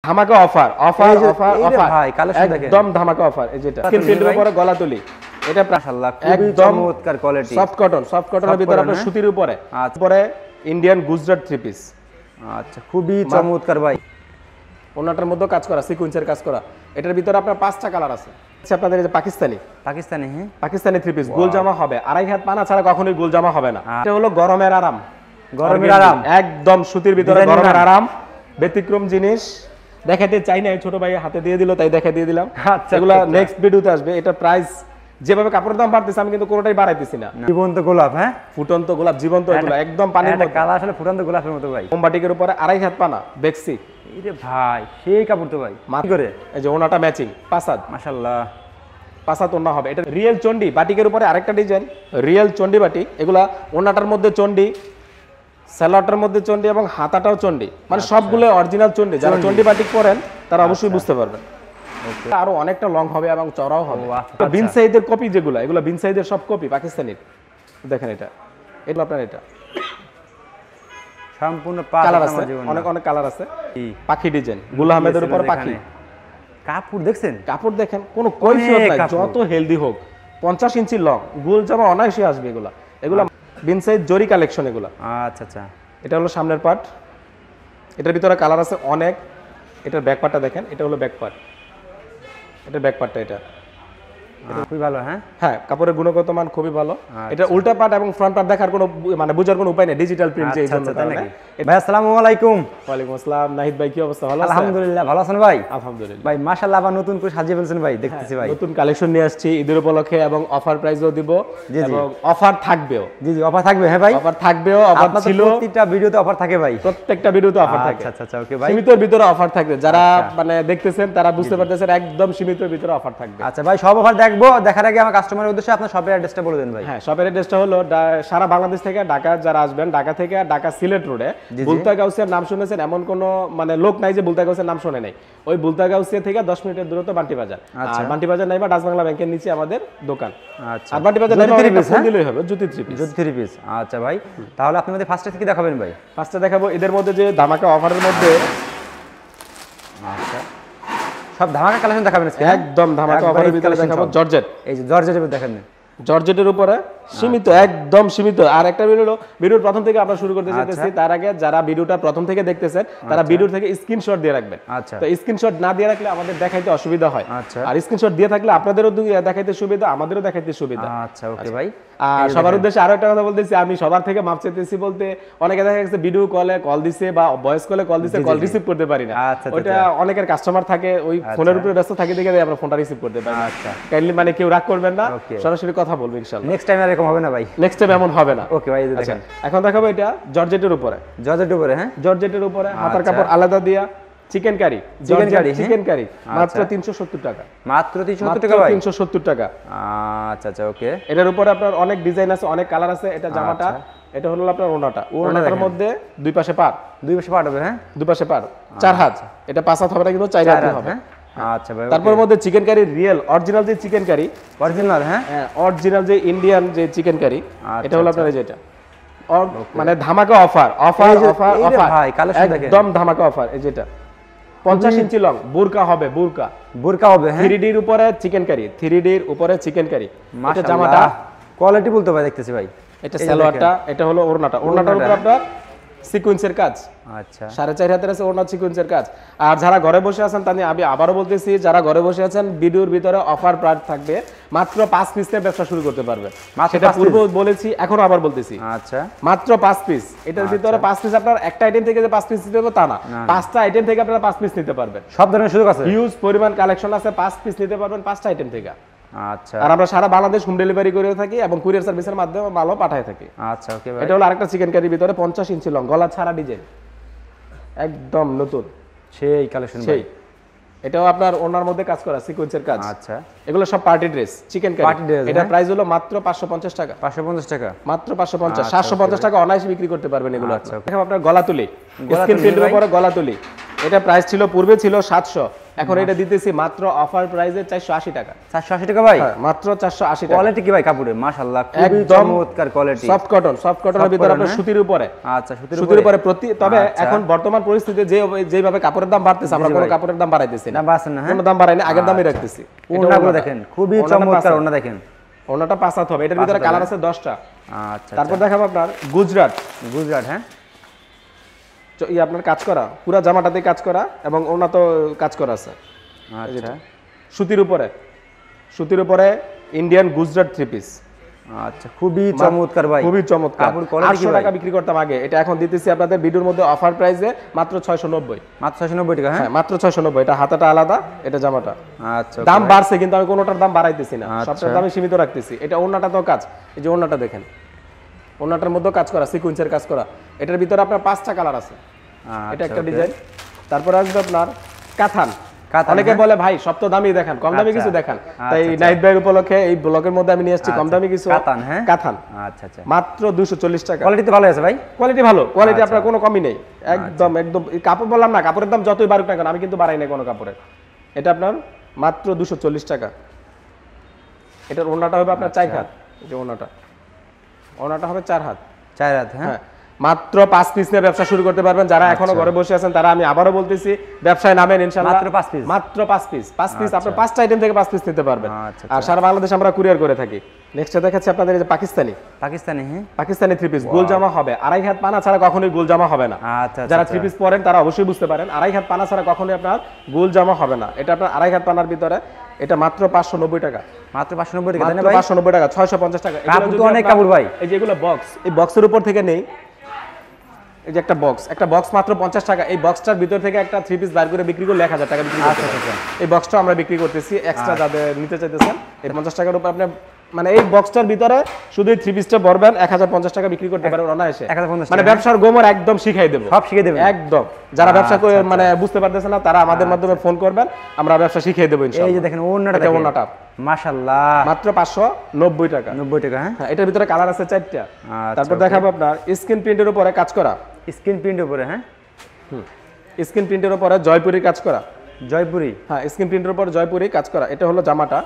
ধামাকা offer offer offer offer ভাই collection দেখেন একদম ধামাকা অফার এই যেটা স্ক্রিন প্রিন্টের উপরে গলা তুলি এটা মাশাআল্লাহ খুবই চমৎকার কোয়ালিটি সফট কটনের ভিতরে আপনার সুতির উপরে উপরে ইন্ডিয়ান গুজরাট থ্রি পিস আচ্ছা খুবই চমৎকার ভাই ওনাটার মধ্যে কাজ করা সিকোয়েন্সের কাজ করা এটার ভিতরে আপনার পাঁচটা কালার আছে আচ্ছা আপনাদের এই যে পাকিস্তানি হ্যাঁ পাকিস্তানি থ্রি পিস গোল জামা হবে আড়াই হাত পানা ছাড়া কখনোই গোল জামা হবে না এটা হলো গরমের আরাম একদম সুতির ভিতরে গরমের আরাম ব্যতিক্রম জিনিস দেখাতে চাই না ছোট ভাই হাতে দিয়ে দিল তাই দেখা দিয়ে দিলাম আচ্ছা এগুলা নেক্সট ভিডিওতে আসবে এটা প্রাইস যেভাবে কাপড়ের দাম বাড়তেছে আমি কিন্তু কোনোটাই বাড়াইতেছি না জীবন্ত গোলাপ হ্যাঁ ফুটন্ত গোলাপ জীবন্ত এগুলো একদম পানির মতো কালার আসলে ফুটন্ত গোলাপের মতো ভাই মোমবাটিকের উপরে আড়াই হাত পানা বেক্সি এই রে ভাই সেই কাপড় তো ভাই কি করে এই যে ওনাটা ম্যাচিং পাসাদ মাশাআল্লাহ পাসাদ ওনা হবে এটা রিয়েল চন্ডি বাটিকের উপরে আরেকটা ডিজাইন রিয়েল চন্ডি বাটি এগুলা ওনাটার মধ্যে চন্ডি সালোয়ারটার মধ্যে চন্ডি এবং হাতাটাও চন্ডি মানে সবগুলো অরিজিনাল চন্ডি যারা চন্ডি বাটিক পরেন তারা অবশ্যই বুঝতে পারবেন আরো অনেকটা লং হবে এবং চড়াও হবে বিন সাইজের কপি যেগুলো এগুলো বিন সাইজের সব কপি পাকিস্তানির দেখেন এটা এটা আপনার এটা সম্পূর্ণ কালার আছে অনেক অনেক কালার আছে পাখি ডিজাইন গুল আহমেদের উপর পাখি কাপড় দেখছেন কাপড় দেখেন কোনো কৈফিয়ত নাই যত হেলদি হোক 50 ইঞ্চি লং গোল জামা অনায়াসে আসবে এগুলা এগুলা বিন সাইজ জরি কালেকশন এগুলা আচ্ছা আচ্ছা এটা হলো সামনের পার্ট এটার ভিতরে কালার আছে অনেক এটার ব্যাক পার্টটা দেখেন এটা হলো ব্যাক পার্ট এটা ব্যাক পার্টটা এটা খুবই ভালো হ্যাঁ হ্যাঁ কাপড়ের গুণগত মান খুবই ভালো এটা উল্টা পার্ট এবং ফ্রন্ট পার্ট দেখার কোনো মানে বোঝার কোনো উপায় নেই ডিজিটাল প্রিন্ট এই জন্য ভাই আসসালামু আলাইকুম ওয়ালাইকুম আসসালাম নাহিদ ভাই কি অবস্থা ভালো আছেন আলহামদুলিল্লাহ ভালো আছেন ভাই আলহামদুলিল্লাহ ভাই মাশাআল্লাহ আবার নতুন করে সাজিয়ে ফেলছেন ভাই দেখতেছি ভাই নতুন কালেকশন নিয়ে আসছি ঈদের উপলক্ষে এবং অফার প্রাইসও দিব এবং অফার থাকবেও জি জি অফার থাকবে হ্যাঁ ভাই অফার থাকবেও অফার ছিল প্রত্যেকটা ভিডিওতে অফার থাকে ভাই প্রত্যেকটা ভিডিওতে অফার থাকে আচ্ছা আচ্ছা ওকে ভাই সীমিতর ভিতরে অফার থাকবে যারা মানে দেখতেছেন তারা বুঝতে পারতেছেন একদম সীমিতর ভিতরে অফার থাকবে আচ্ছা ভাই সব অফার দেখবো দেখার আগে আমার কাস্টমারের উদ্দেশ্যে আপনার শপের অ্যাড্রেসটা বলে দেন ভাই হ্যাঁ শপের অ্যাড্রেসটা হলো সারা বাংলাদেশ থেকে ঢাকা যারা আসবেন ঢাকা থেকে ঢাকা সিলেট রোডে বুলতা গাউসিয়ার নাম শুনেছেন এমন কোন মানে লোক নাই যে বুলতা গাউসিয়ার নাম শুনে নাই ওই বুলতা গাউসিয়া থেকে 10 মিনিটের দূরত্ব বান্টি বাজার আর বান্টি বাজার নাইবা ডাচ বাংলা ব্যাংকের নিচে আমাদের দোকান আচ্ছা আর বান্টি বাজার নাইবা ফোন দিলেই হবে জ্যোতি থ্রি পিস আচ্ছা ভাই তাহলে আপনি আমাদের ফার্স্টে থেকে দেখাবেন ভাই ফার্স্টে দেখাবো এদের মধ্যে যে ধামাকা অফারের মধ্যে আচ্ছা সব ধামাকা কালেকশন দেখাবেন একদম ধামাকা অফারের ভিতরে দেখাবো জর্জেট এই যে জর্জেটের দেখেন জর্জেটের উপরে সীমিত একদম সীমিত আর একটা ভিডিওর প্রথম থেকে আমরা শুরু করতে চাইতেছি তার আগে যারা ভিডিওটা প্রথম থেকে দেখতেছেন তারা ভিডিও থেকে স্ক্রিনশট দিয়ে রাখবেন তো স্ক্রিনশট না দিয়ে রাখলে আমাদের দেখাইতে অসুবিধা হয় আর স্ক্রিনশট দিয়ে থাকলে আপনাদেরও দেখাইতে সুবিধা আমাদেরও দেখাইতে সুবিধা আচ্ছা ওকে ভাই আর সবার উদ্দেশ্যে আরো একটা কথা বলতেছি আমি সবার থেকে মাপ চাইতেছি বলতে অনেকে দেখা গেছে ভিডিও কলে কল দিছে বা ভয়েস কলে কল দিছে কল রিসিভ করতে পারি না ওটা অনেকের কাস্টমার থাকে ওই ফোনের উপরে ব্যস্ত থাকে দেখে আমরা ফোনটা রিসিভ করতে পারি আচ্ছা কাইন্ডলি মানে কেউ রাগ করবেন না সরাসরি কথা বলবো ইনশাআল্লাহ নেক্সট টাইম এরকম হবে না ভাই নেক্সট টাইম এমন হবে না ওকে ভাই দেখেন এখন দেখাবো এটা জর্জেটের উপরে হ্যাঁ জর্জেটের উপরে হাতার কাপড় আলাদা দিয়া চিকেন কারি মাত্র 370 টাকা মাত্র 370 টাকা ভাই 370 টাকা আচ্ছা আচ্ছা ওকে এটার উপরে আপনার অনেক ডিজাইন আছে অনেক কালার আছে এটা জামাটা এটা হলো আপনার ওনাটার মধ্যে দুই পাশে পার হবে হ্যাঁ দুই পাশে পার 4 হাত এটা 5 হাত হবে না কিন্তু 4 হাত হবে আচ্ছা ভাই তারপর মধ্যে চিকেন কারি রিয়েল অরিজিনাল যে চিকেন কারি অরিজিনাল হ্যাঁ অরিজিনাল যে ইন্ডিয়ান যে চিকেন কারি এটা হলো আপনার যেটা মানে ধামাকা অফার ভাই কালেকশন দেখেন একদম ধামাকা অফার এই যেটা 50 ইঞ্চি লং বুরকা হবে হ্যাঁ 3D এর উপরে চিকেন কারি 3D এর উপরে চিকেন কারি এটা জামাটা কোয়ালিটি বলতে ভাই দেখতেছি ভাই এটা সালোয়ারটা এটা হলো ওড়নাটার উপর আপনার সিকোয়েন্সের কাজ আচ্ছা 4.5 হাতের আছে ওড়না সিকোয়েন্সের কাজ আর যারা ঘরে বসে আছেন তাদের আমি আবারো বলতেছি যারা ঘরে বসে আছেন ভিডিওর ভিতরে অফার প্রাইস থাকবে মাত্র 5 পিস থেকে ব্যবসা শুরু করতে পারবে সেটা পূর্বে বলেছি এখন আবার বলতেছি আচ্ছা মাত্র 5 পিস এটার ভিতরে 5 পিস আপনার একটা আইটেম থেকে যে 5 পিস নিতে হবে তা না 5টা আইটেম থেকে আপনারা 5 পিস নিতে পারবেন সব ধরনের সুযোগ আছে হিউজ পরিমাণ কালেকশন আছে 5 পিস নিতে পারবেন 5টা আইটেম থেকে আচ্ছা আর আমরা সারা বাংলাদেশ হোম ডেলিভারি করে থাকি এবং কুরিয়ার সার্ভিসের মাধ্যমে মালও পাঠায় থাকি আচ্ছা ওকে ভাই এটা হলো আরেকটা চিকেন কারির ভিতরে 50 ইঞ্চি লং গলা ছাড়া ডিজাইন একদম নতুন সেই কালেকশন ভাই এটাও আপনার ওনার মধ্যে কাজ করা সিকোয়েন্সের কাজ আচ্ছা এগুলো সব পার্টি ড্রেস চিকেন কারি এটা প্রাইস হলো মাত্র 550 টাকা মাত্র 550 750 টাকা অনায়াসে বিক্রি করতে পারবেন এগুলো আচ্ছা এখন আপনার গলা তুলি স্ক্রিন প্রিন্টের উপরে গলা তুলি এটা প্রাইস ছিল পূর্বে ছিল 700 এখন এটা দিতেছি মাত্র অফার প্রাইসে 480 টাকা। 480 টাকা ভাই? হ্যাঁ, মাত্র 480 টাকা। কোয়ালিটি কি ভাই কাপড়ের? মাশাআল্লাহ, খুবই একদম চমৎকার কোয়ালিটি। সফট কটনের ভিতরে আপনার সুতির উপরে। আচ্ছা, সুতির উপরে তবে এখন বর্তমান পরিস্থিতিতে যেভাবে কাপড়ের দাম বাড়তেছে, আমরা কোনো কাপড়ের দাম বাড়াইতেছি না। দাম বাড়ছে না? কোনো দাম বাড়াইনি, আগের দামই রাখতেছি। ওড়নাগুলো দেখেন, খুবই চমৎকার ওড়না দেখেন। ওড়নাটা 5 হাত হবে, এটার ভিতরে কালার আছে 10টা। আচ্ছা, তারপর দেখাবো আপনার গুজরাট। হ্যাঁ, আপনার কাজ করা, পুরো জামাটাতে কাজ করা এবং ওড়না তো কাজ করা আছে। আচ্ছা, সুতির উপরে ইন্ডিয়ান গুজরাট 3 পিস। আচ্ছা, খুবই চমৎকার ভাই, খুবই চমৎকার। কাপড় কোয়ালিটি কি 800 ভাই? টাকা বিক্রি করতাম আগে, এটা এখন দিতেছি আপনাদের ভিডিওর মধ্যে অফার প্রাইসে মাত্র 690। মাত্র 690 টাকা? হ্যাঁ, মাত্র 690। এটা হাতাটা আলাদা, এটা জামাটা। আচ্ছা, দাম বাড়ছে কিন্তু আমি কোনোটার দাম বাড়াইতেছি না, সবটার দামই সীমিত রাখতেছি। এটা ওড়নাটা তো কাজ, এই যে ওড়নাটা দেখেন, ওড়নাটার মধ্যে কাজ করা, সিকোয়েন্সের কাজ করা। এটার ভিতরে আপনার 5টা কালার আছে। এটা একটা ডিজাইন। তারপর আসবে আপনার কাতান। অনেকে বলে ভাই সব তো দামি দেখান, কম দামি কিছু দেখান। তাই নাইট ভাইয়ের উপলক্ষে এই ব্লগের মধ্যে আমি নিয়ে আসছি কম দামি কিছু কাতান। হ্যাঁ, কাতান। আচ্ছা, মাত্র 240 টাকা। কোয়ালিটি ভালো আছে ভাই? কোয়ালিটি ভালো, কোয়ালিটি আপনার কোনো কমই নেই। একদম কাপড় বললাম না, কাপড়ের দাম যতই বাড়ুক না কেন আমি কিন্তু বাড়াই না কোনো কাপড়ের। এটা আপনার মাত্র 240 টাকা। এটার ওড়নাটা হবে আপনার 4 হাত। এই যে ওড়নাটা হবে 4 হাত। 4 হাত? হ্যাঁ, মাত্র 5 পিস নিয়ে ব্যবসা শুরু করতে পারবেন। যারা এখনো ঘরে বসে আছেন তারা আমি আবারও বলতেছি ব্যবসায় নামেন ইনশাআল্লাহ। মাত্র 5 পিস। মাত্র 5 পিস। 5 পিস আপনি 5টা আইটেম থেকে 5 পিস নিতে পারবেন। আর সারা বাংলাদেশ আমরা কুরিয়ার করে থাকি। নেক্সটে দেখাচ্ছি আপনাদের এই যে পাকিস্তানি। হ্যাঁ, পাকিস্তানি 3 পিস গোল জামা হবে। আড়াই হাত পানা ছাড়া কখনোই গোল জামা হবে না। যারা 3 পিস পরেন তারা অবশ্যই বুঝতে পারেন আড়াই হাত পানা ছাড়া কখনোই আপনার গোল জামা হবে না। এটা আপনার আড়াই হাত পানার ভিতরে, এটা মাত্র 590 টাকা। মাত্র 590 টাকা? মাত্র 590 টাকা, 650 টাকা। কাপড় তো অনেক কাপড় ভাই। এই যে এগুলো বক্স, এই বক্সের উপর থেকে নেই। এই যে একটা বক্স মাত্র 50 টাকা। এই বক্সটার ভিতর থেকে একটা 3 পিস বাইর করে বিক্রি করলে 1000 টাকা বিক্রি করতে পারবেন। এই বক্সটা আমরা বিক্রি করতেছি এক্সট্রা, যাদের নিতে চাইতেছেন এই 50 টাকার উপর আপনি মানে এই বক্সটার ভিতরে শুধু 3 পিসটা ভরবেন 1050 টাকা বিক্রি করতে পারবেন অনায়াসে। মানে ব্যবসার গোমর একদম শিখাই দেব, সব শিখিয়ে দেবেন একদম। যারা ব্যবসা মানে বুঝতে পারতেছেন না তারা আমাদের মাধ্যমে ফোন করবেন, আমরা ব্যবসা শিখিয়ে দেব ইনশাআল্লাহ। এই যে দেখেন ওড়নাটা, মাশাআল্লাহ, মাত্র 590 টাকা। 90 টাকা? হ্যাঁ, এটার ভিতরে কালার আছে 4টা। তারপর দেখাবো আপনার স্ক্রিন প্রিন্টের উপরে কাজ করা। স্ক্রিন প্রিন্টের উপরে? হ্যাঁ, স্ক্রিন প্রিন্টের উপরে জয়পুরি কাজ করা। জয়পুরি? হ্যাঁ, স্ক্রিন প্রিন্টের উপর জয়পুরি কাজ করা। এটা হলো জামাটা,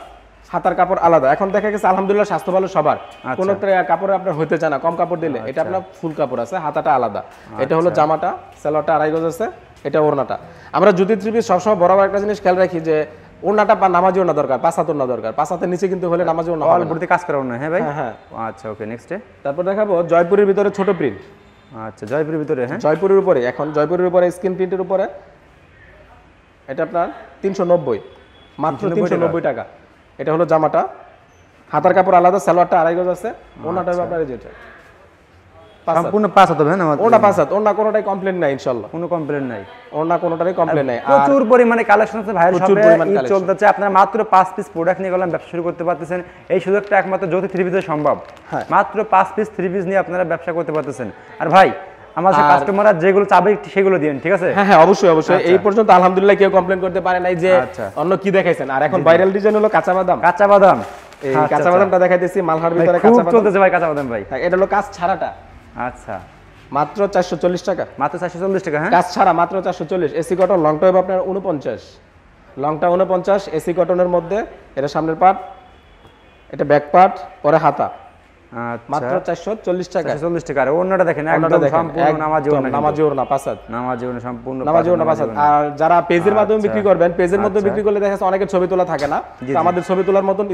হাতার কাপড় আলাদা। এখন দেখা গেছে আলহামদুলিল্লাহ স্বাস্থ্য ভালো সবার, কোন কাপড়ে আপনার হইতে চায় না, কম কাপড় দিলে। এটা আপনার ফুল কাপড় আছে, হাতাটা আলাদা। এটা হলো জামাটা, সালোয়ারটা আড়াই গজ আছে। এটা ওড়নাটা। আমরা যদি 3 পিস সবসময় বরাবর একটা জিনিস খেয়াল রাখি যে ওড়নাটা বা নামাজি ওড়না দরকার, 5 হাত ওড়না দরকার। 5 হাতের নিচে কিন্তু হলে নামাজি ওড়না হবে না। অল্পতে কাজ করা ওড়না? হ্যাঁ ভাই। হ্যাঁ। আচ্ছা, ওকে, নেক্সটে তারপর দেখাবো জয়পুরের ভিতরে ছোট প্রিন্ট। আচ্ছা, জয়পুরের ভিতরে? হ্যাঁ, জয়পুরের উপরে। এখন জয়পুরের উপরে স্ক্রিন প্রিন্টের উপরে এটা আপনার 390, মাত্র 390 টাকা। এটা হলো জামাটা, হাতার কাপড় আলাদা, সালোয়ারটা আড়াই গজ আছে। ওড়নাটা হবে আপনার যেটা সম্পূর্ণ 5 হাত হবে না? ওড়না 5 হাত। ওড়না কোনোটাই কমপ্লেন নাই ইনশাআল্লাহ, কোনো কমপ্লেন নাই। ওড়না কোনোটারই কমপ্লেন নাই। প্রচুর পরিমাণে কালেকশন আছে ভাইয়ের শপে, ঈদ চলতেছে। আপনারা মাত্র 5 পিস প্রোডাক্ট নিয়ে গেলাম ব্যবসা শুরু করতে পারতেছেন। এই সুযোগটা একমাত্র জ্যোতি 3 পিসে সম্ভব। মাত্র 5 পিস 3 পিস নিয়ে আপনারা ব্যবসা করতে পারতেছেন। আর ভাই আমাদের কাস্টমাররা যেগুলো চাবে সেগুলো দিন, ঠিক আছে? হ্যাঁ, অবশ্যই অবশ্যই। এই পর্যন্ত আলহামদুলিল্লাহ কেউ কমপ্লেন করতে পারে নাই যে অন্য কি দেখাইছেন। আর এখন ভাইরাল ডিজাইন হলো কাঁচা বাদাম। এই কাঁচা বাদামটা দেখাইতেছি, মালহার ভিতরে কাঁচা বাদাম চলতেছে ভাই। কাঁচা বাদাম ভাই, এটা হলো কাজ ছাড়াটা। আচ্ছা, মাত্র 440 টাকা। মাত্র 440 টাকা? হ্যাঁ, কাজ ছাড়া মাত্র 440। এসি কটন, লংটা হবে আপনার 49, লংটা 49 এসি কটনের মধ্যে। এটা সামনের পার্ট, এটা ব্যাক পার্ট, পরে হাতা। মাত্র 440 টাকা। 440 টাকা। আর ওড়নাটা দেখেন, একদম সম্পূর্ণ নামাজি ওড়না। নামাজি ওড়না 5 হাত। নামাজি ওড়না সম্পূর্ণ নামাজি ওড়না 5 হাত। আর যারা পেজের মাধ্যমে বিক্রি করবেন, পেজের মধ্যে বিক্রি করলে দেখা যাচ্ছে অনেকের ছবি তোলা থাকে না। তো আমাদের ছবি তোলার মতন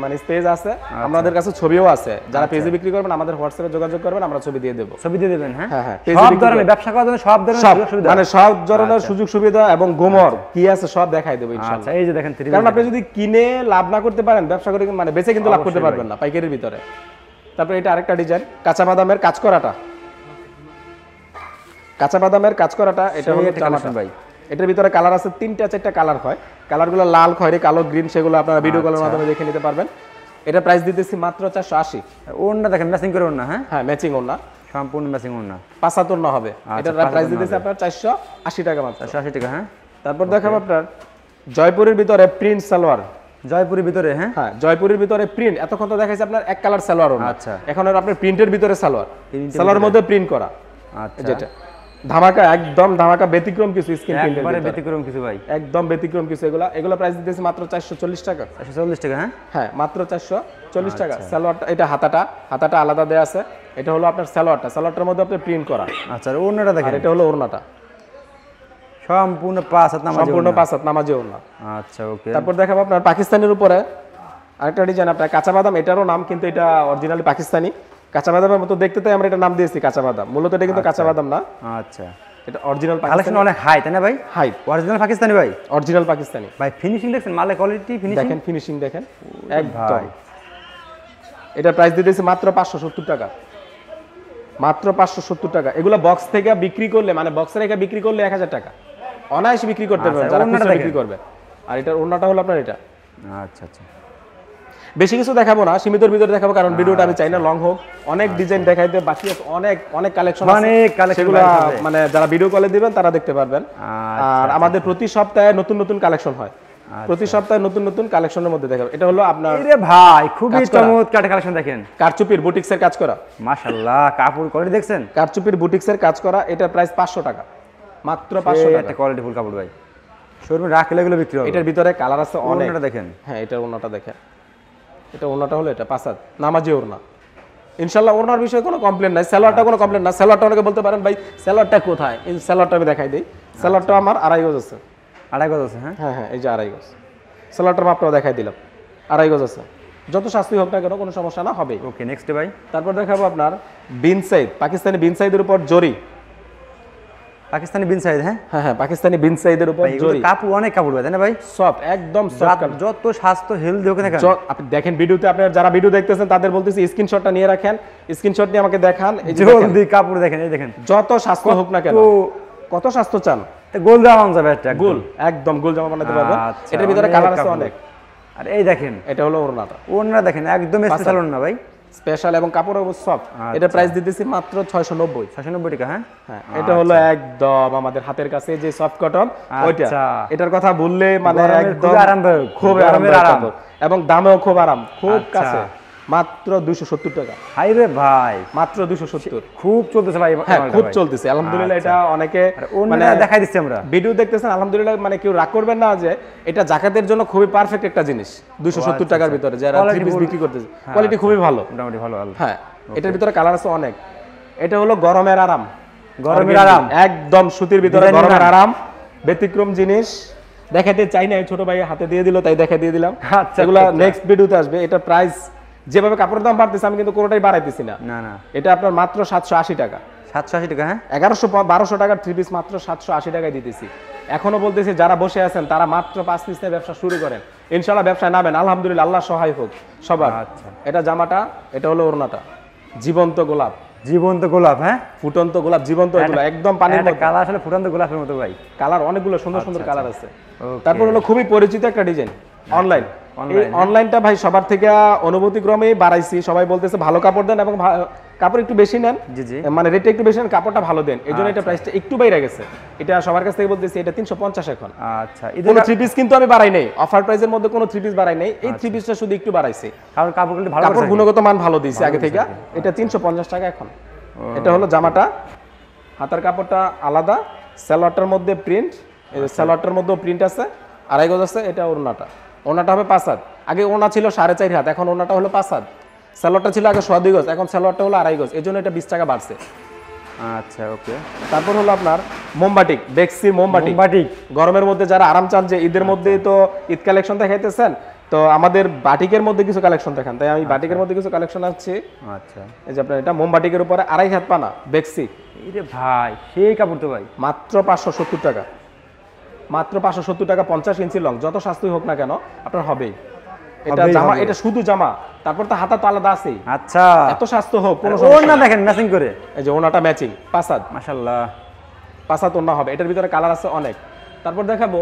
মানে স্পেস আছে, আমাদের কাছে ছবিও আছে। যারা পেজে বিক্রি করবেন আমাদের হোয়াটসঅ্যাপে যোগাযোগ করবেন, আমরা ছবি দিয়ে দেব। ছবি দিয়ে দিবেন? হ্যাঁ, হ্যাঁ। সব ধরনের ব্যবসা করার জন্য সব ধরনের সুযোগ সুবিধা, মানে সব ধরনের সুযোগ সুবিধা এবং গোমর কি আছে সব দেখাই দেব ইনশাআল্লাহ। আচ্ছা, এই যে দেখেন, কারণ আপনি যদি কিনে লাভ না করতে পারেন, ব্যবসা করে মানে বেচে কিন্তু লাভ করতে পারবেন না পাইকারির ভিতরে। তারপর এটা আরেকটা ডিজাইন, কাঁচা বাদামের কাজ করাটা। কাঁচা বাদামের কাজ করাটা এটা হলো জামাটা ভাই। এটার ভিতরে কালার আছে 3টা 4টা কালার হয়। কালারগুলো লাল, খয়েরি, কালো, গ্রিন, সেগুলো আপনারা ভিডিও কলের মাধ্যমে দেখে নিতে পারবেন। এটা প্রাইস দিতেছি মাত্র 480। ওড়না দেখেন, ম্যাচিং করে ওড়না। হ্যাঁ, হ্যাঁ, ম্যাচিং ওড়না, সম্পূর্ণ ম্যাচিং ওড়না। 5 হাত ওড়না হবে। এটার প্রাইস দিতেছি আপনার 480 টাকা মাত্র। 480 টাকা। হ্যাঁ, তারপর দেখাবো আপনার জয়পুরের ভিতরে প্রিন্ট সালোয়ার। জয়পুরের ভিতরে? হ্যাঁ, হ্যাঁ, জয়পুরের ভিতরে প্রিন্ট। এতক্ষণ তো দেখাইছে আপনার এক কালার সালোয়ার ওড়না। আচ্ছা, এখন আর আপনার প্রিন্টের ভিতরে সালোয়ার, সালোয়ারের মধ্যে প্রিন্ট করা। আচ্ছা, যেটা ধামাকা, একদম ধামাকা, ব্যতিক্রম কিছু স্ক্রিন প্রিন্টের একবারে ব্যতিক্রম কিছু ভাই, একদম ব্যতিক্রম কিছু। এগুলা প্রাইস দিতেছি মাত্র 440 টাকা। 440 টাকা? হ্যাঁ হ্যাঁ, মাত্র 440 টাকা। সালোয়ারটা, এটা হাতাটা আলাদা দেয়া আছে। এটা হলো আপনার সালোয়ারটার মধ্যে আপনার প্রিন্ট করা। আচ্ছা, আর ওড়নাটা দেখেন, আর এটা হলো ওড়নাটা, সম্পূর্ণ 5 হাত নামাজি, সম্পূর্ণ 5 হাত নামাজি ওড়না। আচ্ছা ওকে। তারপর দেখাবো আপনার পাকিস্তানের উপরে আরেকটা ডিজাইন, আপনার কাঁচা বাদাম, এটারও নাম কিন্তু এটা অরিজিনালি পাকিস্তানি। কাঁচা বাদামের মতো দেখতে, তাই আমরা এটা নাম দিয়েছি কাঁচা বাদাম। মূলত এটা কিন্তু কাঁচা বাদাম না। আচ্ছা, এটা অরিজিনাল কালেকশন পাকিস্তানি। অনেক হাই তাই না ভাই? হাই, অরিজিনাল পাকিস্তানি ভাই, অরিজিনাল পাকিস্তানি ভাই। ফিনিশিং দেখছেন, মালের কোয়ালিটি, ফিনিশিং দেখেন, ফিনিশিং দেখেন একদম। এটা প্রাইস দিতেছি মাত্র 570 টাকা, মাত্র 570 টাকা। এগুলো বক্স থেকে বিক্রি করলে, মানে বক্সে রেখে বিক্রি করলে 1000 টাকা অনায়াসে বিক্রি করতে পারবেন যারা খুচরা বিক্রি করবে। আর এটার ওড়নাটা হলো আপনার এটা। আচ্ছা আচ্ছা, বেশি কিছু দেখাবো না, সীমিতর ভিতরে দেখাবো, কারণ ভিডিওটা আমি চাই না লং হোক। অনেক ডিজাইন দেখাইতে বাকি আছে, অনেক অনেক কালেকশন আছে, সেগুলো মানে যারা ভিডিও কলে দিবেন তারা দেখতে পারবেন। আর আমাদের প্রতি সপ্তাহে নতুন নতুন কালেকশন হয়, প্রতি সপ্তাহে নতুন নতুন কালেকশনের মধ্যে দেখাবো। এটা হলো আপনার, আরে ভাই খুবই চমৎকার কালেকশন দেখেন, কারচুপির বুটিক্সের কাজ করা। মাশাআল্লাহ, কাপড় কোয়ালিটি দেখছেন, কারচুপির বুটিক্সের কাজ করা। এটার প্রাইস 500 টাকা, মাত্র 500 টাকা। এটা কোয়ালিটি ফুল কাপড় ভাই, শোরুমে রাখলে এগুলো বিক্রি হবে। এটার ভিতরে কালার আছে অনেক। ওড়নাটা দেখেন, হ্যাঁ, এটার ওড়নাটা দেখেন। এটা ওড়নাটা হলো এটা 5 হাত নামাজি ওড়না। ইনশাআল্লাহ ওড়নার বিষয়ে কোনো কমপ্লেন নাই, সালোয়ারটা কোনো কমপ্লেন না। সালোয়ারটা অনেকে বলতে পারেন ভাই সালোয়ারটা কোথায়, এই সালোয়ারটা আমি দেখাই দিই। সালোয়ারটা আমার 2.5 গজ আছে। 2.5 গজ আছে? হ্যাঁ হ্যাঁ হ্যাঁ, এই যে 2.5 গজ সালোয়ারটার মাপটাও দেখাই দিলাম, 2.5 গজ আছে। যত শাস্তি হোক না কেন কোনো সমস্যা না হবে। ওকে, নেক্সট ভাই। তারপর দেখাবো আপনার বিন সাইদ, পাকিস্তানি বিন সাইদের উপর জরি। পাকিস্তানি বিন সাইদ? হ্যাঁ হ্যাঁ হ্যাঁ, পাকিস্তানি বিন সাইদের উপর জরি। কাপড় অনেক কাপড় ভাই, তাই না ভাই? সফট, একদম সফট। যত স্বাস্থ্য হেলদি হোক না কেন, আপনি দেখেন ভিডিওতে, আপনারা যারা ভিডিও দেখতেছেন তাদের বলতেছি স্ক্রিনশটটা নিয়ে রাখেন, স্ক্রিনশট নিয়ে আমাকে দেখান। এই যে জলদি কাপড় দেখেন, এই দেখেন, যত স্বাস্থ্য হোক না কেন, কত স্বাস্থ্য চান, গোল জামা যাবে একটা, গোল একদম গোল জামা বানাতে পারবেন। আচ্ছা, এটার ভিতরে কালার আছে অনেক। আর এই দেখেন, এটা হলো ওড়নাটা, ওড়না দেখেন একদম স্পেশাল ওড়না ভাই, স্পেশাল এবং কাপড় সফট। এটা প্রাইস দিতেছি মাত্র 690 টাকা। হ্যাঁ হ্যাঁ, এটা হলো একদম আমাদের হাতের কাছে যে সফট কটন ওইটা। এটার কথা বললে মানে একদম আরামদায়ক, খুব আরাম, এবং দামেও খুব আরাম, খুব কাছে, মাত্র 270 টাকা। হাই রে ভাই, মাত্র 270। খুব চলতেছে ভাই। হ্যাঁ, খুব চলতেছে আলহামদুলিল্লাহ। এটা অনেকে মানে দেখাই দিচ্ছি আমরা, ভিডিও দেখতেছেন আলহামদুলিল্লাহ, মানে কেউ রাগ করবেন না যে এটা জাকাতের জন্য খুবই পারফেক্ট একটা জিনিস। 270 টাকার ভিতরে যারা থ্রি পিস বিক্রি করতেছে, কোয়ালিটি খুবই ভালো, মোটামুটি ভালো। হ্যাঁ, এটার ভিতরে কালার আছে অনেক। এটা হলো গরমের আরাম, গরমের আরাম, একদম সুতির ভিতরে গরমের আরাম, ব্যতিক্রম জিনিস। দেখাতে চাই না, ছোট ভাই হাতে দিয়ে দিল তাই দেখা দিয়ে দিলাম। এগুলা নেক্সট ভিডিওতে আসবে। এটা প্রাইস যেভাবে কাপড়ের দাম বাড়তেছে আমি কিন্তু কোনোটাই বাড়াইতেছি না। না না, এটা আপনার মাত্র 780 টাকা। 780 টাকা? হ্যাঁ, 1100-1200 টাকার থ্রি পিস মাত্র 780 টাকায় দিতেছি। এখনো বলতেছি যারা বসে আছেন তারা মাত্র 5 পিস নিয়ে ব্যবসা শুরু করেন, ইনশাআল্লাহ ব্যবসায় নামেন। আলহামদুলিল্লাহ, আল্লাহ সহায় হোক সবার। এটা জামাটা, এটা হলো ওড়নাটা, জীবন্ত গোলাপ, জীবন্ত গোলাপ। হ্যাঁ, ফুটন্ত গোলাপ, জীবন্ত এগুলো একদম পানির মতো কালার, আসলে ফুটন্ত গোলাপের মতো ভাই কালার। অনেকগুলো সুন্দর সুন্দর কালার আছে। তারপর হলো খুবই পরিচিত একটা ডিজাইন অনলাইন। এই অনলাইনটা ভাই সবার থেকে অনুভূতি ক্রমেই বাড়াইছি। সবাই বলতেছে ভালো কাপড় দেন এবং কাপড় একটু বেশি নেন, মানে রেটটা একটু বেশি নেন, কাপড়টা ভালো দেন। এই জন্য এটা প্রাইসটা একটু বাইরে গেছে। এটা সবার কাছ থেকে বলতেছি এটা 350 এখন। আচ্ছা, কোনো থ্রি পিস কিন্তু আমি বাড়াই নাই, অফার প্রাইসের মধ্যে কোনো থ্রি পিস বাড়াই নাই। এই থ্রি পিসটা শুধু একটু বাড়াইছি, কারণ কাপড়গুলো ভালো, কাপড় গুণগত মান ভালো দিয়েছে আগে থেকে। এটা 350 টাকা এখন। এটা হলো জামাটা, হাতার কাপড়টা আলাদা, সালোয়ারটার মধ্যে প্রিন্ট, এই সালোয়ারটার মধ্যেও প্রিন্ট আছে, 2.5 গজ আছে। এটা ওড়নাটা, ওড়নাটা হবে 5 হাত। আগে ওড়না ছিল 4.5 হাত, এখন ওড়নাটা হলো 5 হাত। সালোয়ারটা ছিল আগে 2.5 গজ, এখন সালোয়ারটা হলো 2.5 গজ। এই জন্য এটা 20 টাকা বাড়ছে। আচ্ছা ওকে। তারপর হলো আপনার মোমবাটিক, বেক্সির মোমবাটিক। গরমের মধ্যে যারা আরাম চান, যে ঈদের মধ্যে তো ঈদ কালেকশন দেখাইতেছেন, তো আমাদের বাটিকের মধ্যে কিছু কালেকশন দেখান, তাই আমি বাটিকের মধ্যে কিছু কালেকশন আছে। আচ্ছা, এই যে আপনার এটা মোমবাটিকের উপরে 2.5 হাত পানা বেক্সি। এই ভাই সেই কাপড় তো ভাই মাত্র 570 টাকা, মাত্র 570 টাকা। 50 ইঞ্চি লং, যত সস্তাই হোক না কেন আপনার হবেই। এটা জামা, এটা শুধু জামা, তারপর তো হাতা তো আলাদা আছেই। আচ্ছা, এত স্বাস্থ্য হোক কোনো ওড়না দেখেন ম্যাচিং করে, এই যে ওড়নাটা ম্যাচিং 5 হাত, মাশাআল্লাহ 5 হাত ওড়না হবে। এটার ভিতরে কালার আছে অনেক। তারপর দেখাবো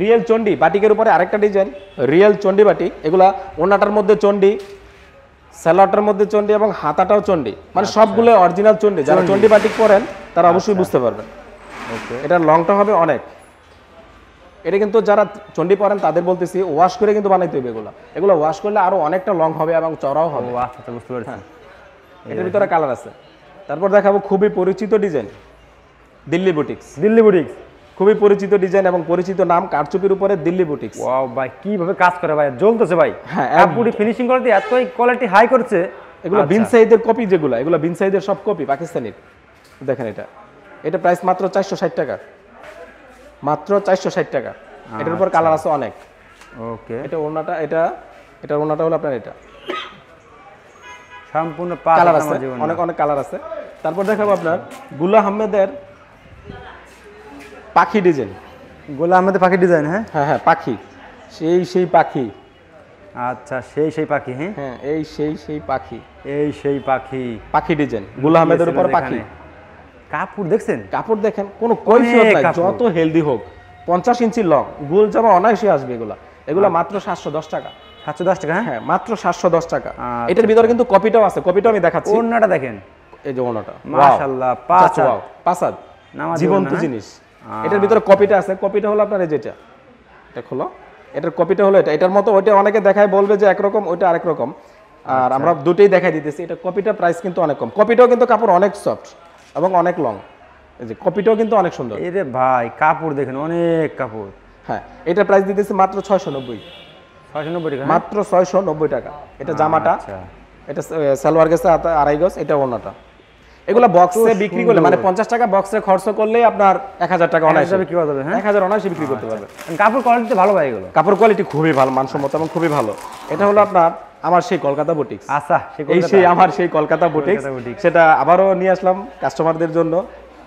রিয়েল চন্ডি বাটিকের উপরে আরেকটা ডিজাইন, রিয়েল চন্ডি বাটিক। এগুলা ওড়নাটার মধ্যে চন্ডি, সালোয়ারটার মধ্যে চন্ডি এবং হাতাটাও চন্ডি, মানে সবগুলো অরিজিনাল চন্ডি। যারা চন্ডি বাটিক পরেন তারা অবশ্যই বুঝতে পারবেন। ওকে, এটার লংটা হবে অনেক। এটা কিন্তু যারা চন্ডি পরেন তাদের বলতেছি ওয়াশ করে কিন্তু বানাইতে হবে। এগুলো ওয়াশ করলে আরো অনেকটা লং হবে এবং চড়াও হবে। আচ্ছা, বুঝতে পারছি। এটার ভিতরে কালার আছে। তারপর দেখাবো খুবই পরিচিত design, Delhi boutiques. Delhi boutiques খুবই পরিচিত ডিজাইন এবং পরিচিত নাম, কারচুপির উপরে দিল্লি বুটিক্স। ওয়াও ভাই কিভাবে কাজ করে ভাই, জ্বলতেছে ভাই। হ্যাঁ, কাপড়ি ফিনিশিং করতে এতই কোয়ালিটি হাই করছে। এগুলো বিন সাইজের কপি, যেগুলো এগুলো বিন সাইজের সব কপি পাকিস্তানির। দেখেন এটা প্রাইস মাত্র 460 টাকা, মাত্র 460 টাকা। এটার উপর কালার আছে অনেক। ওকে, এটা ওড়নাটা, এটা ওড়নাটা হলো আপনার এটা সম্পূর্ণ কালার আছে, অনেক অনেক কালার আছে। তারপর দেখাবো আপনার গুলা আহমেদের পাখি ডিজাইন। গোলা আহমেদের পাখি ডিজাইন। হ্যাঁ হ্যাঁ হ্যাঁ, পাখি, সেই পাখি। আচ্ছা, সেই পাখি। হ্যাঁ হ্যাঁ, সেই পাখি, সেই পাখি, পাখি ডিজাইন গুলা আহমেদের উপর পাখি। কাপড় দেখছেন, কাপড় দেখেন, কোনো কৈফিয়ত নাই। যত হেলদি হোক, 50 ইঞ্চি লং, গোল জামা অনায়াসে আসবে। এগুলা মাত্র 710 টাকা। 710 টাকা। হ্যাঁ, মাত্র 710 টাকা। এটার ভিতরে কিন্তু কপিটাও আছে, কপিটাও আমি দেখাচ্ছি। ওড়নাটা দেখেন, এই যে ওড়নাটা, মাশাআল্লাহ, পাঁচাদ জীবন্ত জিনিস। এটার ভিতরে কপিটা আছে, কপিটা হলো আপনার এই যেটা, এটা খোলো, এটার কপিটা হলো এটা। এটার মতো ওইটা অনেকে দেখায়, বলবে যে একরকম, ওইটা আরেক রকম। আর আমরা দুটোই দেখাই দিতেছি। এটা কপিটা প্রাইস কিন্তু অনেক কম। কপিটাও কিন্তু কাপড় অনেক সফট এবং অনেক লং। এই যে কপিটাও কিন্তু অনেক সুন্দর। এই রে ভাই, কাপড় দেখেন, অনেক কাপড়। হ্যাঁ, এটা প্রাইস দিতেছি মাত্র 690 টাকা, মাত্র 690 টাকা। এটা জামাটা, এটা সালোয়ার গেছে 2.5 গজ, এটা ওড়নাটা। এগুলা বক্সে বিক্রি করলে, মানে 50 টাকা বক্সে খরচ করলে আপনার 1000 টাকা অনায়াসে বিক্রি করতে হবে। হ্যাঁ, 1000 অনায়াসে বিক্রি করতে পারবে। কাপড় কোয়ালিটি ভালো ভাই, এগুলো কাপড় কোয়ালিটি খুবই ভালো, মানসম্মত এবং খুবই ভালো। এটা হলো আপনার আমার সেই কলকাতা বুটিক্স। আচ্ছা, আমার সেই কলকাতা বুটিক্স, সেটা আবারও নিয়ে আসলাম কাস্টমারদের জন্য।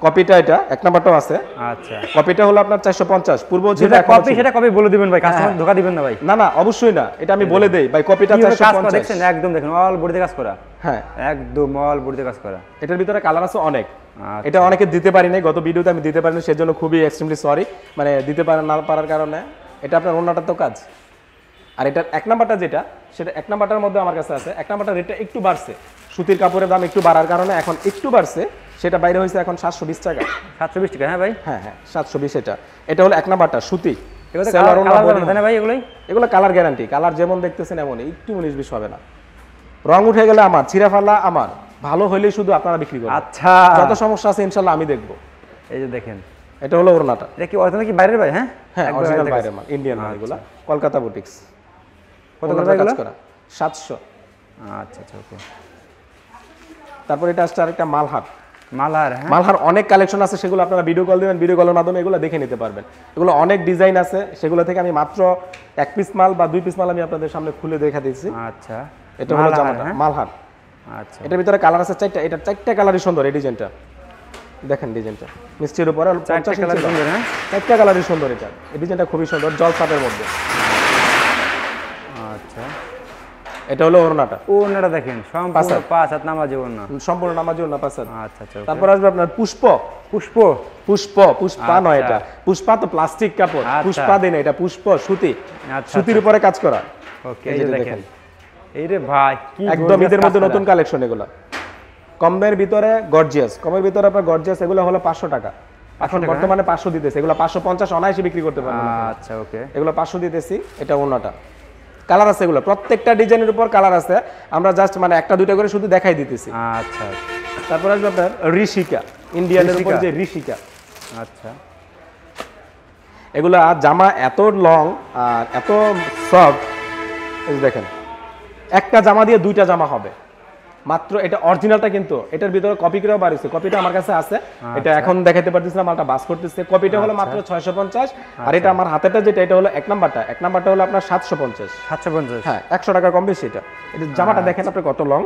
কপিটা এটা এক নাম্বারটাও আছে। আচ্ছা, কপিটা হলো আপনার 450, পূর্ব ছিল কপি, সেটা কপি বলে দিবেন ভাই, কাস্টমার ধোকা দিবেন না ভাই। না, অবশ্যই না, এটা আমি বলে দেই ভাই। কপিটা 450 দেখছেন, একদম দেখেন অল বডিতে কাজ করা। হ্যাঁ, একদম অল বডিতে কাজ করা। এটার ভিতরে কালার আছে অনেক। এটা অনেকে দিতে পারি নাই, গত ভিডিওতে আমি দিতে পারিনি, সেজন্য খুবই এক্সট্রিমলি সরি, মানে দিতে না পারার কারণে। এটা আপনার ওড়নাটার তো কাজ। আর এটার এক নাম্বারটা যেটা, সেটা এক নাম্বারটার মধ্যে আমার কাছে আছে। এক নাম্বারটার রেটটা একটু বাড়ছে, সুতির কাপড়ের দাম একটু বাড়ার কারণে এখন একটু বাড়ছে। সেটা বাইরে হয়েছে এখন 720 টাকা। 720 টাকা। হ্যাঁ ভাই, হ্যাঁ 720। এটা হলো এক নাম্বারটা সুতি। এগুলো কালার গ্যারান্টি, কালার যেমন দেখতেছেন এমন, একটু 19-20 হবে না। রং উঠে গেলে আমার, ছিঁড়া ফালা আমার, ভালো হইলেই শুধু আপনারা বিক্রি করবেন। আচ্ছা, যত সমস্যা আছে ইনশাআল্লাহ আমি দেখবো। এই যে দেখেন, এটা হলো ওড়নাটা। এটা কি অরিজিনাল কি বাইরের ভাই? হ্যাঁ হ্যাঁ, অরিজিনাল বাইরের মাল, ইন্ডিয়ান মাল এগুলো। কলকাতা বুটিক্স। কত করে কাজ করা? 700। আচ্ছা, ওকে। তারপর এটা আসছে আরেকটা মালহার। হ্যাঁ, মালহার অনেক কালেকশন আছে, সেগুলো আপনারা ভিডিও কল দিবেন, ভিডিও কলের মাধ্যমে এগুলো দেখে নিতে পারবেন। এগুলো অনেক ডিজাইন আছে, সেগুলো থেকে আমি মাত্র 1 পিস মাল বা 2 পিস মাল আমি আপনাদের সামনে খুলে দেখা দিচ্ছি। আচ্ছা, এটা হলো জামাটা, মালহার। আচ্ছা, এটার ভিতরে কালার আছে 4টা। এটা 4টা কালারই সুন্দর। এই ডিজাইনটা দেখেন, ডিজাইনটা মিষ্টির উপরে 50 কালার সুন্দর। হ্যাঁ, 4টা কালারই সুন্দর। এই ডিজাইনটা খুবই সুন্দর, জলসাপের মধ্যে। আচ্ছা, এটা হলো ওড়নাটা। ওড়নাটা দেখেন, সম্পূর্ণ 5 হাত নামাজি ওড়না, সম্পূর্ণ নামাজি ওড়না 5 হাত। আচ্ছা। তারপর আসবে আপনার পুষ্পা নয়, এটা পুষ্পা তো প্লাস্টিক কাপড়, পুষ্পা দেন, এটা পুষ্প সুতি, সুতির উপরে কাজ করা। ওকে, এই যে দেখেন, এই রে ভাই, কি একদম ঈদের মধ্যে নতুন কালেকশন এগুলো। কমের ভিতরে গর্জিয়াস, কমের ভিতরে আপনার গর্জিয়াস, এগুলো হলো 500 টাকা। এখন বর্তমানে 500 দিতেছে, এগুলো 550 অনায়াসে বিক্রি করতে পারবেন। আচ্ছা, ওকে, এগুলো 500 দিতেছি। এটা ওড়নাটা, কালার আছে এগুলো, প্রত্যেকটা ডিজাইনের উপর কালার আছে। আমরা জাস্ট মানে একটা দুইটা করে শুধু দেখাই দিতেছি। আচ্ছা, তারপর আসবে আপনার ঋষিকা, ইন্ডিয়ানের উপর যে ঋষিকা। আচ্ছা, এগুলা জামা এত লং আর এত সফট, দেখেন একটা জামা দিয়ে 2টা জামা হবে মাত্র। এটা অরিজিনালটা, কিন্তু এটার ভিতরে কপি করেও বাড়িছে। কপিটা আমার কাছে আছে, এটা এখন দেখাতে পারতেছিলাম, মালটা বাস করতেছে। কপিটা হলো মাত্র 650। আর এটা আমার হাতেটা যেটা, এটা হলো এক নাম্বারটা হলো আপনার 750। হ্যাঁ, 100 টাকা কম বেশি। এটা জামাটা দেখেন আপনি কত লং,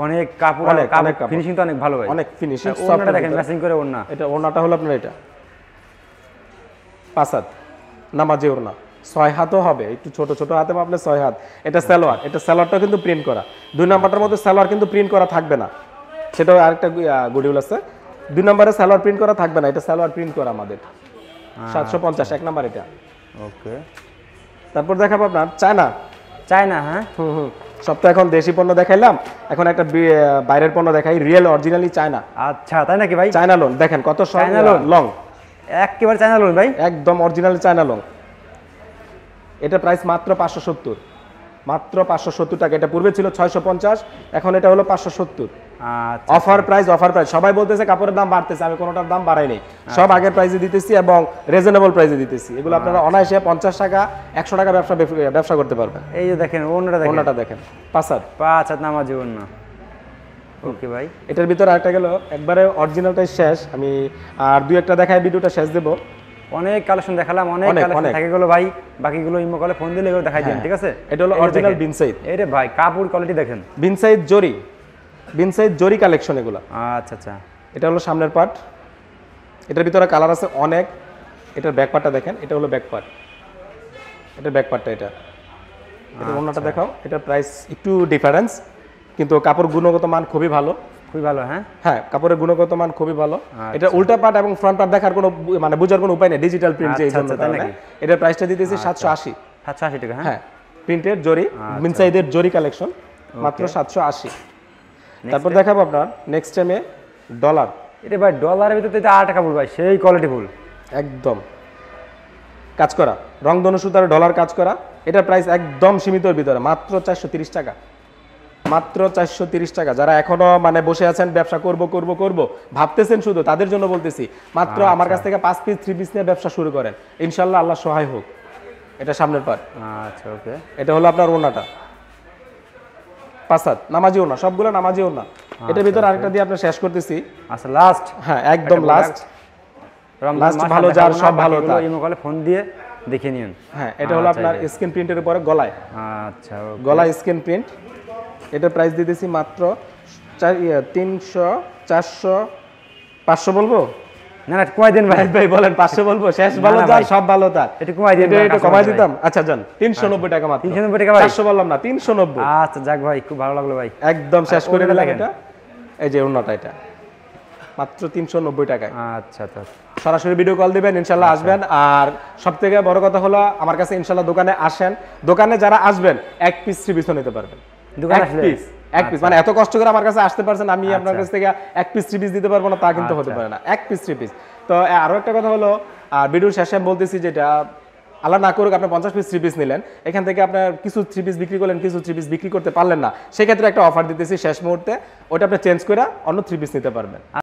অনেক কাপড়, অনেক ফিনিশিং তো অনেক ভালো ভাই, অনেক ফিনিশিং। ওড়নাটা দেখেন, ম্যাচিং করে ওড়না। এটা ওড়নাটা হলো আপনার এটা 5 হাত নামাজি ওড়না, 6 হাতও হবে, একটু ছোট ছোট হাতে মাপলে 6 হাত। এটা সালোয়ার, এটা সালোয়ারটা কিন্তু প্রিন্ট করা। 2 নাম্বারটার মধ্যে সালোয়ার কিন্তু প্রিন্ট করা থাকবে না, সেটাও আরেকটা গুডিউল আছে। 2 নম্বরে সালোয়ার প্রিন্ট করা থাকবে না, এটা সালোয়ার প্রিন্ট করা আমাদের 750 এক নাম্বার এটা। ওকে, তারপর দেখাবো আপনার চায়না। হ্যাঁ, সব তো এখন দেশি পণ্য দেখাইলাম, এখন একটা বাইরের পণ্য দেখাই, রিয়েল অরিজিনালি চায়না। আচ্ছা, তাই নাকি ভাই? চায়না লোন দেখেন কত লং, একেবারে চায়না লোন ভাই, একদম অরিজিনাল চায়না লং। এটা প্রাইস মাত্র 570। মাত্র 570 টাকা। এটা পূর্বে ছিল 650, এখন এটা হলো 570। আচ্ছা অফার প্রাইস সবাই বলতেছে কাপড়ের দাম বাড়তেছে, আমি কোনোটার দাম বাড়াই নাই, সব আগের প্রাইসে দিতেছি এবং রিজনেবল প্রাইসে দিতেছি। এগুলো আপনারা অনায়াসে 50 টাকা 100 টাকা ব্যবসা করতে পারবেন। এই যে দেখেন ওন্নাটা দেখেন পাঁচ হাত নামাজি ওন্না। ওকে ভাই, এটার ভিতরে আরেকটা গেল একবারে অরিজিনালটাই শেষ, আমি আর দুই একটা দেখাই, ভিডিওটা শেষ দেব। অনেক কালেকশন দেখালাম, অনেক কালেকশন থাকে গেল ভাই, বাকিগুলো ইমো কলে ফোন দিলে এগুলো দেখাই দিন, ঠিক আছে? এটা হলো অরিজিনাল বিনসাইড। এই রে ভাই, কাপড় কোয়ালিটি দেখেন, বিনসাইড জরি কালেকশন এগুলো। আচ্ছা আচ্ছা, এটা হলো সামনের পার্ট, এটার ভিতরে কালার আছে অনেক। এটার ব্যাক পার্টটা দেখেন, এটা হলো ব্যাক পার্ট, এটার ব্যাক পার্টটা এটা অন্যটা দেখাও। এটার প্রাইস একটু ডিফারেন্স, কিন্তু কাপড় গুণগত মান খুবই ভালো। হ্যাঁ, কাপড়ের গুণগত মান খুবই ভালো। এটা উল্টা পার্ট এবং ফ্রন্ট পার্ট দেখার কোনো মানে বোঝার কোনো উপায় নেই, ডিজিটাল প্রিন্ট এই জন্য। এটার প্রাইসটা দিতেছি 780 টাকা। হ্যাঁ, প্রিন্টেড জরি, বিনসাইডের জরি কালেকশন, মাত্র 780। তারপর দেখাবো আপনার নেক্সট টাইমে ডলার। এটা ভাই ডলারের ভিতরে এটা 8 টাকা ফুল ভাই, সেই কোয়ালিটি ফুল, একদম কাজ করা, রংধনু সুতার ডলার কাজ করা। এটার প্রাইস একদম সীমিতর ভিতরে, মাত্র 430 টাকা, মাত্র 430 টাকা। যারা এখনো মানে বসে আছেন ব্যবসা করব ভাবতেছেন শুধু, তাদের জন্য বলতেছি, মাত্র আমার কাছ থেকে 5 পিস 3 পিস নিয়ে ব্যবসা শুরু করেন, ইনশাল্লাহ আল্লাহ সহায় হোক। এটা সামনের পার্ট। আচ্ছা ওকে, এটা হলো আপনার ওনাটা, পাঁচ হাত নামাজি ওনা, সবগুলো নামাজি ওনা। এটার ভিতরে আরেকটা দিয়ে আপনার শেষ করতেছি। আচ্ছা লাস্ট, হ্যাঁ একদম লাস্ট ভালো, যার সব ভালো তার ইমো কলে ফোন দিয়ে দেখে নিন। হ্যাঁ, এটা হলো আপনার স্ক্রিন প্রিন্টের উপরে গলায়, আচ্ছা গলায় স্ক্রিন প্রিন্ট। এটার প্রাইস দিতেছি মাত্র 300, 400, 500 বলবো? না না, কমাই দেন ভাই। ভাই বলেন 500 বলবো? শেষ ভালো যার সব ভালো তার, এটা কমাই দেন, এটা কমাই দিতাম। আচ্ছা জান, 390 টাকা মাত্র। 390 টাকা ভাই, 400 বললাম না, 390। আচ্ছা যাক ভাই, খুব ভালো লাগলো ভাই, একদম শেষ করে দিলাম। এটা এই যে ওন্নাটা, এটা মাত্র 390 টাকায়। আচ্ছা আচ্ছা, সরাসরি ভিডিও কল দিবেন, ইনশাল্লাহ আসবেন। আর সবথেকে বড় কথা হলো আমার কাছে ইনশাল্লাহ দোকানে আসেন, দোকানে যারা আসবেন 1 পিস 3 পিসও নিতে পারবেন। এক পিস মানে এত কষ্ট করে আমার কাছে আসতে পারছেন, আমি আপনার কাছ থেকে 1 পিস 3 পিস দিতে পারবো না তা কিন্তু হতে পারে না, 1 পিস 3 পিস। তো আরো একটা কথা হলো, আর ভিডিওর শেষে আমি বলতেছি, যেটা আল্লাহ না করুক আপনি 50 পিস 3 পিস নিলেন, এখান থেকে আপনার কিছু 3 পিস বিক্রি করলেন, কিছু 3 পিস বিক্রি করতে পারলেন না, সেক্ষেত্রে একটা অফার দিতেছি শেষ মুহূর্তে, ওটা আপনি চেঞ্জ করে অন্য 3 পিস নিতে পারবেন।